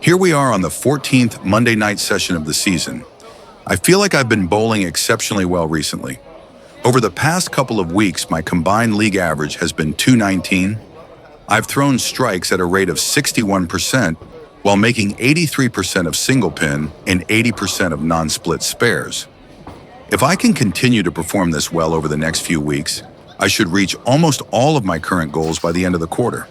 Here we are on the 14th Monday night session of the season. I feel like I've been bowling exceptionally well recently. Over the past couple of weeks, my combined league average has been 219. I've thrown strikes at a rate of 61% while making 83% of single pin and 80% of non-split spares. If I can continue to perform this well over the next few weeks, I should reach almost all of my current goals by the end of the quarter.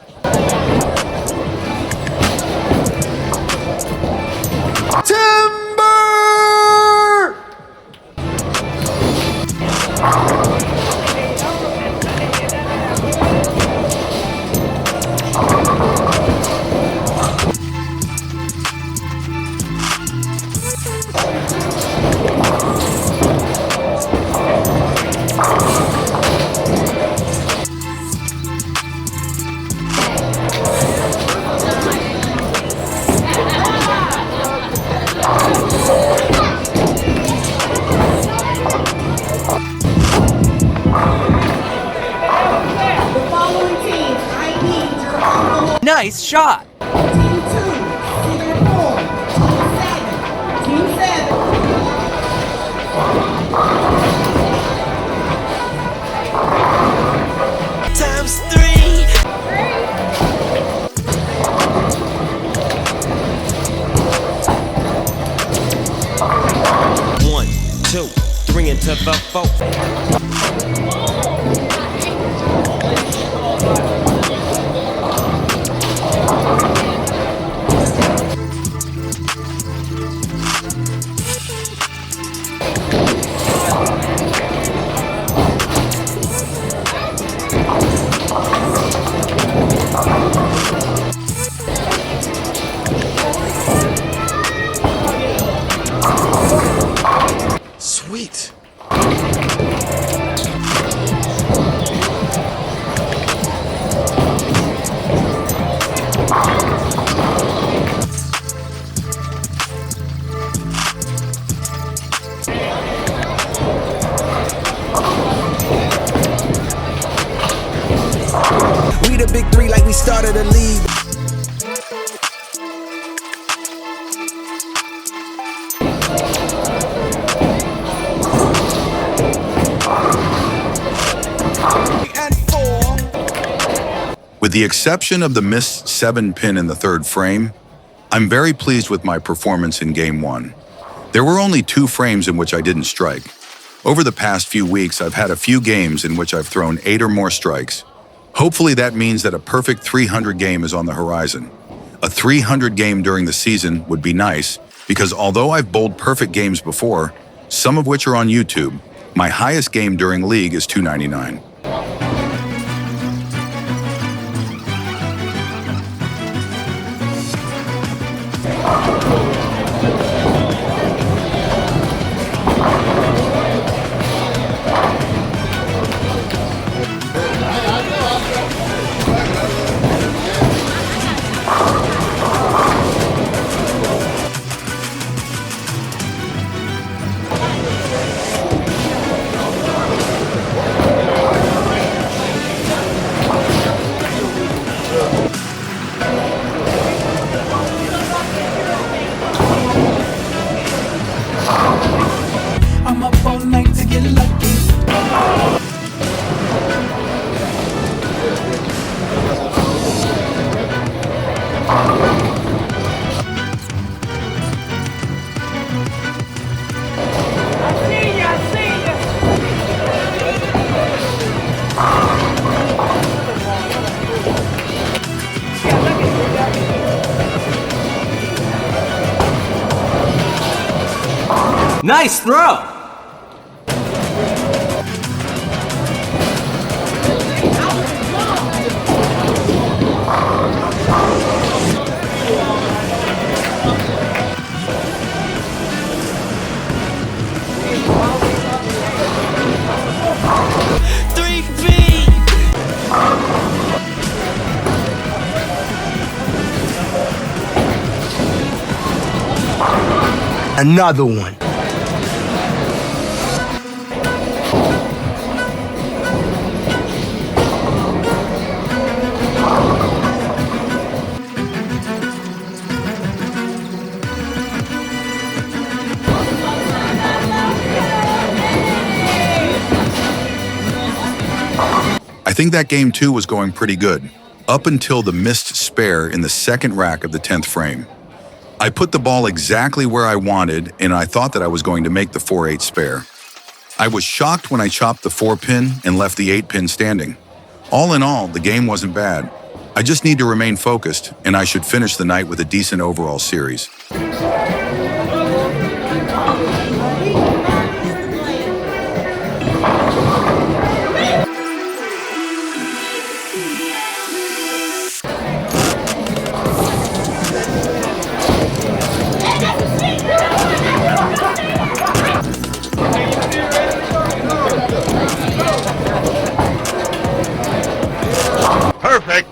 Nice shot! Team 2, figure 4, Team 7, Times 3! One, two, three into the four. Sweet. We the big three like we started a league. With the exception of the missed 7-pin in the third frame, I'm very pleased with my performance in Game 1. There were only 2 frames in which I didn't strike. Over the past few weeks, I've had a few games in which I've thrown 8 or more strikes. Hopefully that means that a perfect 300 game is on the horizon. A 300 game during the season would be nice, because although I've bowled perfect games before, some of which are on YouTube, my highest game during league is 299. I'm up all night to get lucky. Nice throw! Another one. I think that game 2 was going pretty good, up until the missed spare in the second rack of the 10th frame. I put the ball exactly where I wanted, and I thought that I was going to make the 4-8 spare. I was shocked when I chopped the 4-pin and left the 8-pin standing. All in all, the game wasn't bad. I just need to remain focused, and I should finish the night with a decent overall series. Perfect.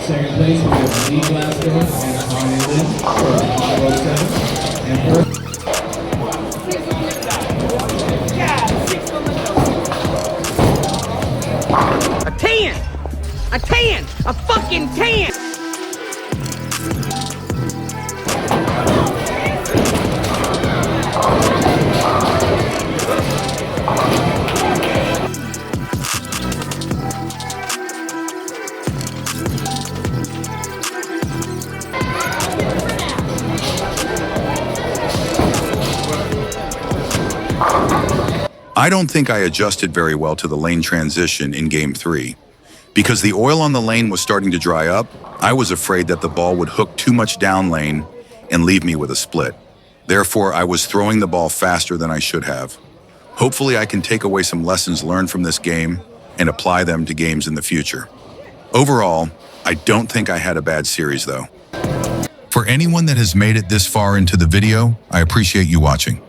Second place, we have Lee Glasgow and Tanya Lynn for 507. And first, A 10! A 10! A fucking 10! I don't think I adjusted very well to the lane transition in Game 3. Because the oil on the lane was starting to dry up, I was afraid that the ball would hook too much down lane and leave me with a split. Therefore, I was throwing the ball faster than I should have. Hopefully, I can take away some lessons learned from this game and apply them to games in the future. Overall, I don't think I had a bad series though. For anyone that has made it this far into the video, I appreciate you watching.